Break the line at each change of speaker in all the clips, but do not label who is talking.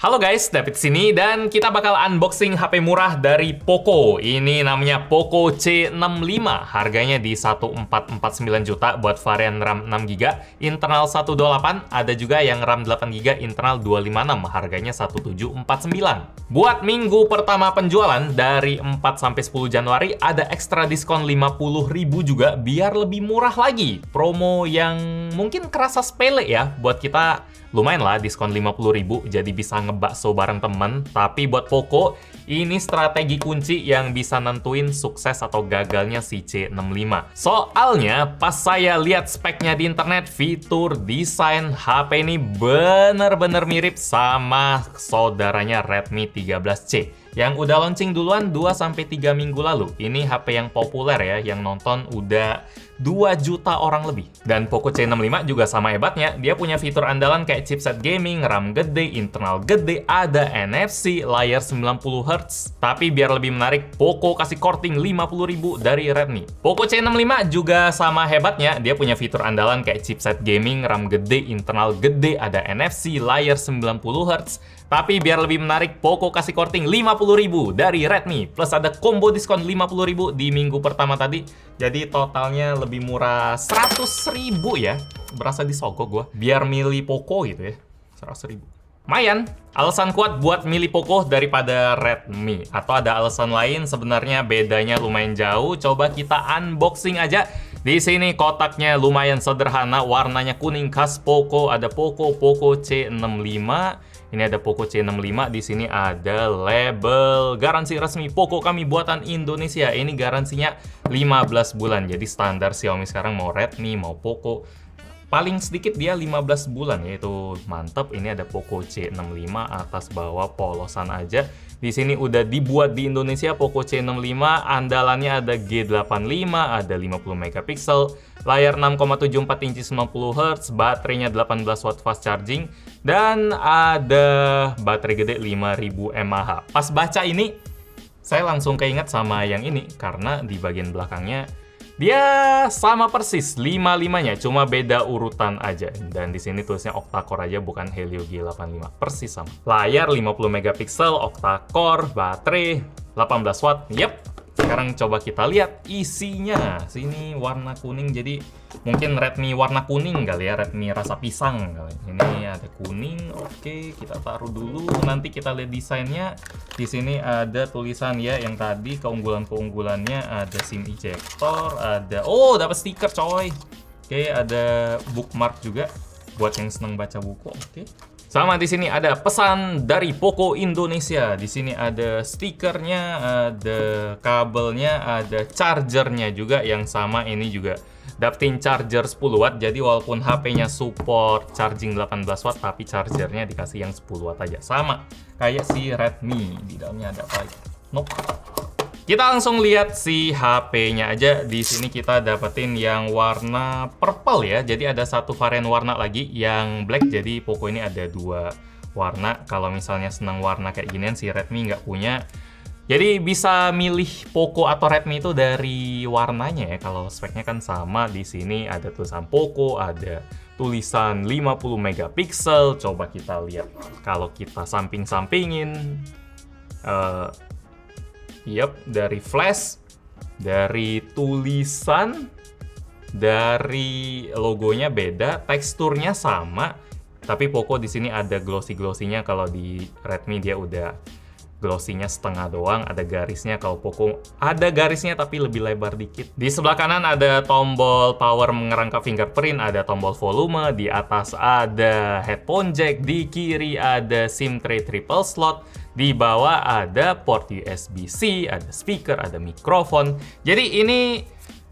Halo guys, David sini dan kita bakal unboxing HP murah dari Poco. Ini namanya Poco C65. Harganya di 1449 juta buat varian RAM 6GB, internal 128, ada juga yang RAM 8GB, internal 256, harganya 1749. Buat minggu pertama penjualan dari 4 sampai 10 Januari ada ekstra diskon 50.000 juga biar lebih murah lagi. Promo yang mungkin kerasa sepele ya buat kita. Lumayan lah diskon 50.000 jadi bisa ngebakso bareng temen. Tapi buat Poco, ini strategi kunci yang bisa nentuin sukses atau gagalnya si C65. Soalnya pas saya lihat speknya di internet, fitur desain HP ini bener-bener mirip sama saudaranya Redmi 13C. Yang udah launching duluan 2-3 minggu lalu. Ini HP yang populer ya, yang nonton udah 2 juta orang lebih. Dan Poco C65 juga sama hebatnya, dia punya fitur andalan kayak chipset gaming, RAM gede, internal gede, ada NFC, layar 90Hz. Tapi biar lebih menarik, Poco kasih korting 50.000 dari Redmi. Poco C65 juga sama hebatnya, dia punya fitur andalan kayak chipset gaming, RAM gede, internal gede, ada NFC, layar 90Hz. Tapi biar lebih menarik, Poco kasih korting 50.000 dari Redmi. Plus ada combo diskon 50.000 di minggu pertama tadi. Jadi totalnya lebih murah 100.000 ya. Berasa disogok gua. Biar milih Poco gitu ya. 100.000. Lumayan. Alasan kuat buat milih Poco daripada Redmi. Atau ada alasan lain, sebenarnya bedanya lumayan jauh. Coba kita unboxing aja. Di sini kotaknya lumayan sederhana, warnanya kuning khas Poco. Ada Poco C65. Ini ada Poco C65, di sini ada label garansi resmi Poco kami buatan Indonesia. Ini garansinya 15 bulan. Jadi standar Xiaomi sekarang mau Redmi, mau Poco, paling sedikit dia 15 bulan, yaitu mantep. Ini ada Poco C65 atas bawah polosan aja. Di sini udah dibuat di Indonesia. Poco C65 andalannya ada G85, ada 50 megapiksel, layar 6,74 inci 90Hz, baterainya 18 watt fast charging, dan ada baterai gede 5000 mAh. Pas baca ini, saya langsung keinget sama yang ini karena di bagian belakangnya dia sama persis 55-nya, cuma beda urutan aja. Dan di sini tulisnya octa-core aja, bukan Helio G85. Persis sama. Layar 50 megapiksel, octa-core, baterai 18 watt. Yep. Sekarang coba kita lihat isinya. Sini warna kuning, jadi mungkin Redmi warna kuning kali ya, Redmi rasa pisang kali. Ini ada kuning. Oke, kita taruh dulu. Nanti kita lihat desainnya. Di sini ada tulisan ya, yang tadi keunggulan-keunggulannya, ada SIM ejector, ada dapat stiker coy. Oke, ada bookmark juga buat yang seneng baca buku. Oke. Sama di sini ada pesan dari Poco Indonesia. Di sini ada stikernya, ada kabelnya, ada chargernya juga yang sama. Ini juga dapetin charger 10 watt. Jadi walaupun HP-nya support charging 18 watt, tapi chargernya dikasih yang 10 watt aja. Sama kayak si Redmi. Di dalamnya ada apa? Nope. Kita langsung lihat si HP-nya aja. Di sini kita dapetin yang warna purple ya. Jadi ada satu varian warna lagi yang black. Jadi Poco ini ada 2 warna. Kalau misalnya senang warna kayak ginian, si Redmi nggak punya. Jadi bisa milih Poco atau Redmi itu dari warnanya ya. Kalau speknya kan sama. Di sini ada tulisan Poco, ada tulisan 50 megapiksel. Coba kita lihat. Kalau kita samping-sampingin, yep, dari flash, dari tulisan, dari logonya beda, teksturnya sama, tapi Poco di sini ada glossy-glossinya. Kalau di Redmi dia udah glossinya setengah doang, ada garisnya. Kalau Poco ada garisnya tapi lebih lebar dikit. Di sebelah kanan ada tombol power mengerangkap fingerprint, ada tombol volume, di atas ada headphone jack, di kiri ada SIM tray triple slot, di bawah ada port USB-C, ada speaker, ada mikrofon. Jadi ini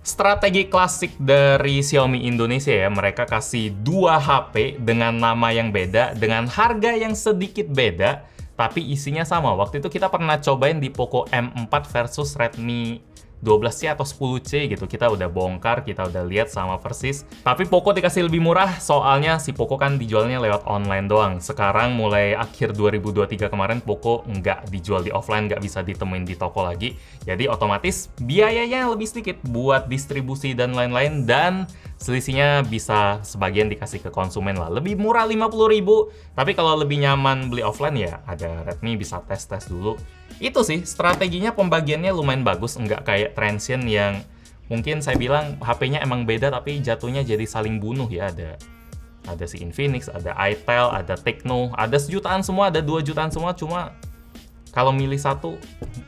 strategi klasik dari Xiaomi Indonesia ya. Mereka kasih 2 HP dengan nama yang beda, dengan harga yang sedikit beda, tapi isinya sama. Waktu itu kita pernah cobain di Poco M4 versus Redmi 12C atau 10C gitu. Kita udah bongkar, kita udah lihat sama persis. Tapi Poco dikasih lebih murah, soalnya si Poco kan dijualnya lewat online doang. Sekarang mulai akhir 2023 kemarin, Poco nggak dijual di offline, nggak bisa ditemuin di toko lagi. Jadi otomatis biayanya lebih sedikit buat distribusi dan lain-lain. Dan selisihnya bisa sebagian dikasih ke konsumen lah. Lebih murah 50.000, tapi kalau lebih nyaman beli offline ya ada Redmi, bisa tes-tes dulu. Itu sih, strateginya pembagiannya lumayan bagus, nggak kayak Transsion yang mungkin saya bilang HP-nya emang beda tapi jatuhnya jadi saling bunuh ya. Ada si Infinix, ada Itel, ada Tecno, ada sejutaan semua, ada 2 jutaan semua, cuma kalau milih satu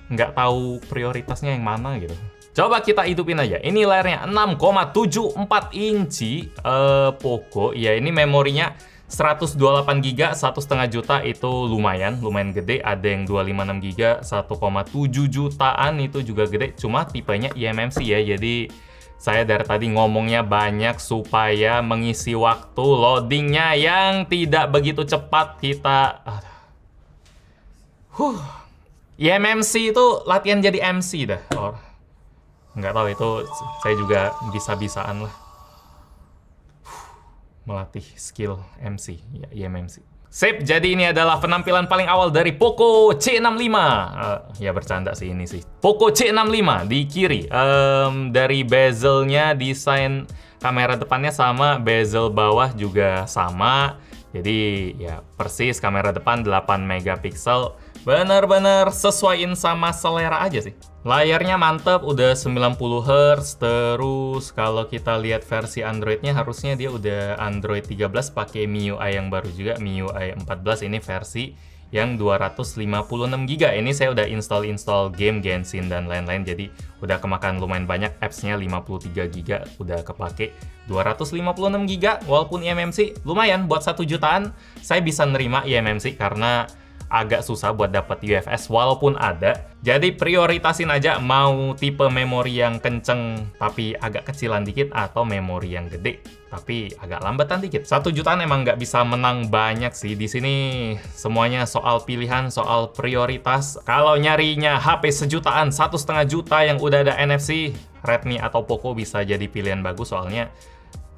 nggak tahu prioritasnya yang mana gitu. Coba kita hidupin aja. Ini layarnya 6,74 inci Poco. Ya ini memorinya 128 GB, 1,5 juta itu lumayan gede. Ada yang 256 GB, 1,7 jutaan itu juga gede. Cuma tipenya eMMC ya. Jadi saya dari tadi ngomongnya banyak supaya mengisi waktu loadingnya yang tidak begitu cepat kita. eMMC itu latihan jadi MC dah. Nggak tahu itu, saya juga bisa-bisaan lah melatih skill MC, ya eMMC. Sip, jadi ini adalah penampilan paling awal dari Poco C65. Ya bercanda sih ini sih. Poco C65 di kiri. Dari bezelnya, desain kamera depannya sama, bezel bawah juga sama. Jadi ya persis kamera depan 8 megapiksel. Bener-bener sesuaiin sama selera aja sih. Layarnya mantep, udah 90 Hz. Terus kalau kita lihat versi Androidnya, harusnya dia udah Android 13 pakai MIUI yang baru juga, MIUI 14. Ini versi yang 256 GB. Ini saya udah install game Genshin dan lain-lain, jadi udah kemakan lumayan banyak. Apps-nya 53 GB udah kepake. 256 GB walaupun eMMC lumayan buat 1 jutaan. Saya bisa nerima eMMC karena agak susah buat dapat UFS walaupun ada. Jadi prioritasin aja mau tipe memori yang kenceng tapi agak kecilan dikit atau memori yang gede tapi agak lambatan dikit. 1 jutaan emang nggak bisa menang banyak sih. Di sini semuanya soal pilihan, soal prioritas. Kalau nyarinya HP sejutaan, 1,5 juta yang udah ada NFC, Redmi atau Poco bisa jadi pilihan bagus soalnya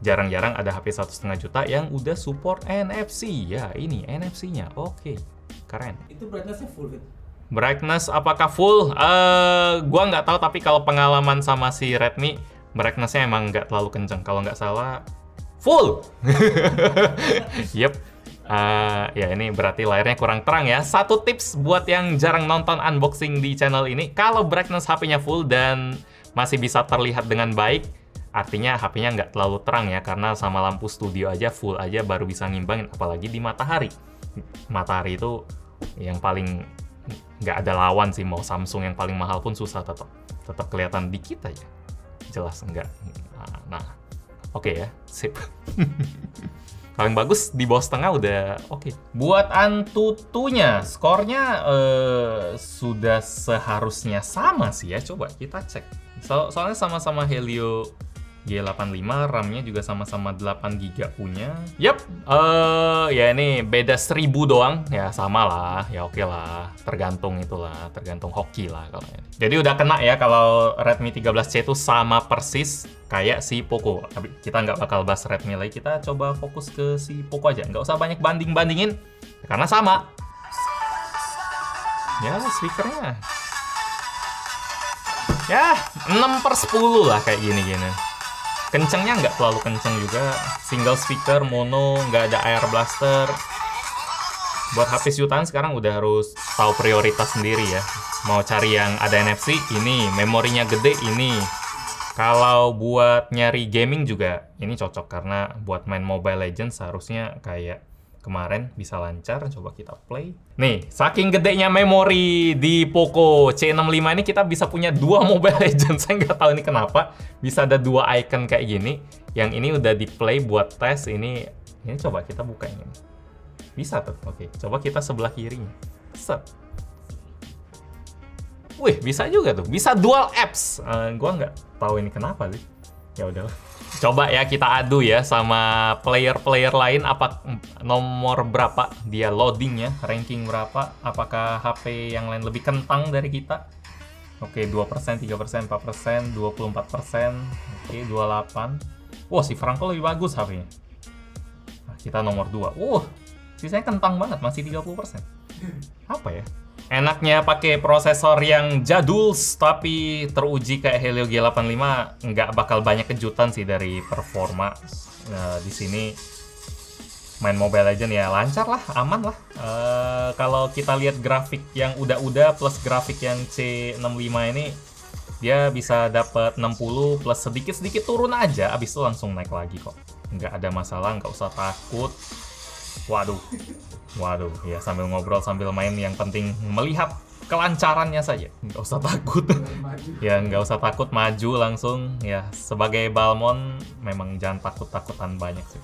jarang-jarang ada HP 1,5 juta yang udah support NFC. Ya ini NFC-nya, oke. Keren.
Itu brightness-nya full gitu?
Brightness apakah full? Gua nggak tahu, tapi kalau pengalaman sama si Redmi, brightness-nya emang nggak terlalu kenceng. Kalau nggak salah, full! Yep. Ya ini berarti layarnya kurang terang ya. Satu tips buat yang jarang nonton unboxing di channel ini, kalau brightness HP-nya full dan masih bisa terlihat dengan baik, artinya HP-nya nggak terlalu terang ya, karena sama lampu studio aja full aja baru bisa ngimbangin, apalagi di matahari. Matahari itu yang paling nggak ada lawan sih, mau Samsung yang paling mahal pun susah, tetap kelihatan dikit aja, jelas enggak. Nah oke ya, sip. Paling bagus di bawah setengah udah oke. Buat Antutunya, skornya sudah seharusnya sama sih ya. Coba kita cek. Soalnya sama-sama Helio G85, RAM-nya juga sama-sama 8 GB punya. Yap, ya ini beda 1000 doang. Ya sama lah, ya oke lah. Tergantung itulah, tergantung hoki lah kalau ini. Jadi udah kena ya kalau Redmi 13C itu sama persis kayak si Poco. Kita nggak bakal bahas Redmi lagi, kita coba fokus ke si Poco aja. Nggak usah banyak banding-bandingin, karena sama. Ya, speakernya. Ya, 6/10 lah kayak gini-gini. Kencengnya nggak terlalu kenceng juga, single speaker, mono, nggak ada air blaster. Buat HP jutaan sekarang udah harus tahu prioritas sendiri ya. Mau cari yang ada NFC, ini. Memorinya gede, ini. Kalau buat nyari gaming juga, ini cocok karena buat main Mobile Legends seharusnya kayak kemarin bisa lancar. Coba kita play. Nih, saking gedenya memori di Poco C65 ini kita bisa punya 2 Mobile Legends. Saya nggak tahu ini kenapa bisa ada 2 icon kayak gini. Yang ini udah di play buat tes. Ini coba kita buka ini. Bisa tuh. Oke, coba kita sebelah kirinya. Set. Wih, bisa juga tuh. Bisa dual apps. Gua nggak tahu ini kenapa sih. Ya udahlah. Coba ya kita adu ya sama player-player lain, apa nomor berapa dia loadingnya, ranking berapa, apakah HP yang lain lebih kentang dari kita. Oke, 2%, 3%, 4%, 24%, oke, 28%. Wah, si Franco lebih bagus HP-nya. Nah, kita nomor 2. Sisanya kentang banget, masih 30%. Apa ya? Enaknya pakai prosesor yang jadul, tapi teruji kayak Helio G85 nggak bakal banyak kejutan sih dari performa. Nah, di sini main Mobile Legends ya lancar lah, aman lah. Kalau kita lihat grafik yang udah plus grafik yang C65 ini, dia bisa dapat 60 plus sedikit-sedikit turun aja, abis itu langsung naik lagi kok. Nggak ada masalah, nggak usah takut. Waduh, ya sambil ngobrol sambil main, yang penting melihat kelancarannya saja, nggak usah takut. Ya nggak usah takut, maju langsung. Ya sebagai Balmond memang jangan takut-takutan banyak sih.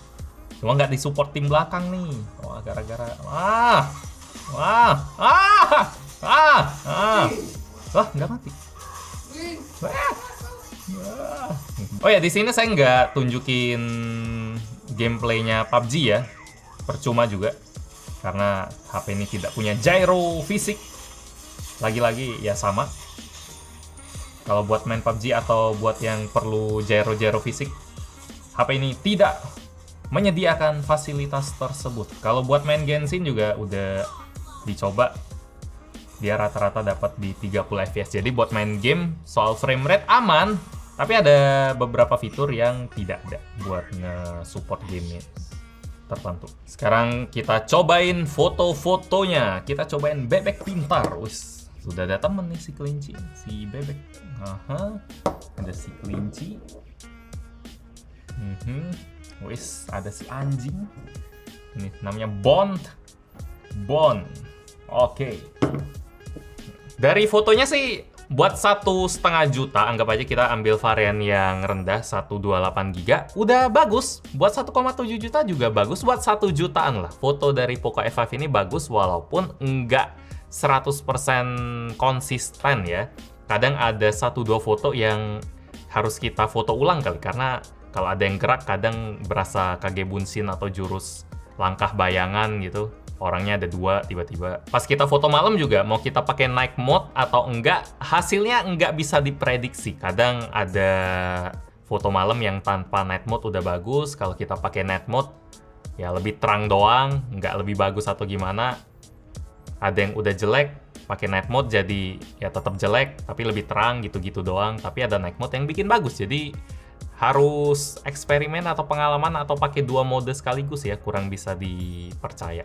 Cuma nggak disupport tim belakang nih. Wah, gara-gara wah nggak mati. Oh ya, di sini saya nggak tunjukin gameplaynya PUBG ya, percuma juga. Karena HP ini tidak punya gyro fisik. Lagi-lagi ya sama. Kalau buat main PUBG atau buat yang perlu gyro fisik, HP ini tidak menyediakan fasilitas tersebut. Kalau buat main Genshin juga udah dicoba, dia rata-rata dapat di 30 fps. Jadi buat main game soal frame rate aman, tapi ada beberapa fitur yang tidak ada buat nge-support game tertentu. Sekarang kita cobain foto-fotonya. Kita cobain bebek pintar. Wis, sudah ada temen nih si kelinci, si bebek. Ada si kelinci. Wis, ada si anjing. Ini namanya Bond. Oke. Dari fotonya sih buat 1,5 juta, anggap aja kita ambil varian yang rendah 128 GB, udah bagus. Buat 1,7 juta juga bagus, buat 1 jutaan lah. Foto dari Poco F5 ini bagus walaupun enggak 100% konsisten ya. Kadang ada 1-2 foto yang harus kita foto ulang kali, karena kalau ada yang gerak kadang berasa Kage Bunshin atau jurus langkah bayangan gitu. Orangnya ada 2 tiba-tiba. Pas kita foto malam juga, mau kita pakai night mode atau enggak, hasilnya enggak bisa diprediksi. Kadang ada foto malam yang tanpa night mode udah bagus. Kalau kita pakai night mode, ya lebih terang doang, enggak lebih bagus atau gimana. Ada yang udah jelek, pakai night mode jadi ya tetap jelek, tapi lebih terang gitu-gitu doang. Tapi ada night mode yang bikin bagus. Jadi harus eksperimen atau pengalaman atau pakai 2 mode sekaligus ya, kurang bisa dipercaya.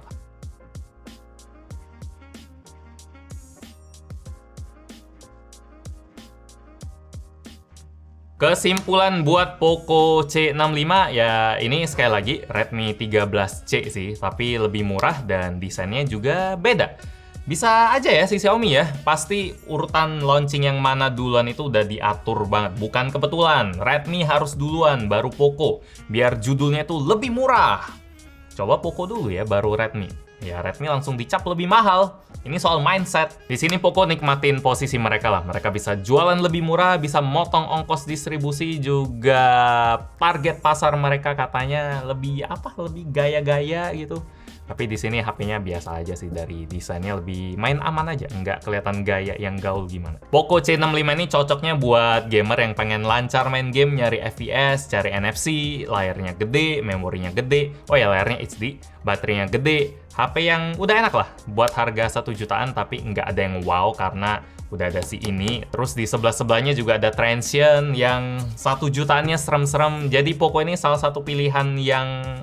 Kesimpulan buat Poco C65 ya, ini sekali lagi Redmi 13C sih, tapi lebih murah dan desainnya juga beda. Bisa aja ya si Xiaomi ya, pasti urutan launching yang mana duluan itu udah diatur banget. Bukan kebetulan, Redmi harus duluan, baru Poco, biar judulnya itu lebih murah. Coba Poco dulu ya, baru Redmi. Ya Redmi langsung dicap lebih mahal. Ini soal mindset. Di sini Poco nikmatin posisi mereka lah. Mereka bisa jualan lebih murah, bisa motong ongkos distribusi, juga target pasar mereka katanya lebih lebih gaya-gaya gitu. Tapi di sini HP-nya biasa aja sih, dari desainnya lebih main aman aja, nggak kelihatan gaya yang gaul gimana. Poco C65 ini cocoknya buat gamer yang pengen lancar main game, nyari FPS, cari NFC, layarnya gede, memorinya gede, oh ya layarnya HD, baterainya gede, HP yang udah enak lah buat harga 1 jutaan, tapi nggak ada yang wow karena udah ada si ini. Terus di sebelah-sebelahnya juga ada Transsion yang 1 jutaannya serem-serem. Jadi Poco ini salah satu pilihan yang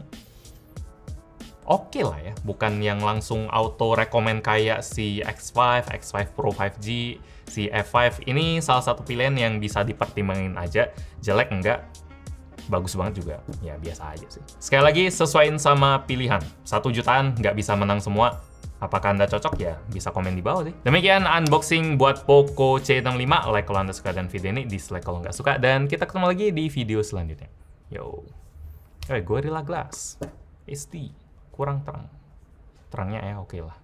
oke lah ya, bukan yang langsung auto rekomend kayak si X5, X5 Pro 5G, si F5. Ini salah satu pilihan yang bisa dipertimbangin aja. Jelek enggak, bagus banget juga, ya biasa aja sih. Sekali lagi, sesuaiin sama pilihan. 1 jutaan nggak bisa menang semua. Apakah Anda cocok? Ya bisa komen di bawah sih. Demikian unboxing buat Poco C65. Like kalau Anda suka dan video ini, dislike kalau nggak suka. Dan kita ketemu lagi di video selanjutnya. Yo, Gorilla Glass SD. Kurang terang. Terangnya ya oke lah.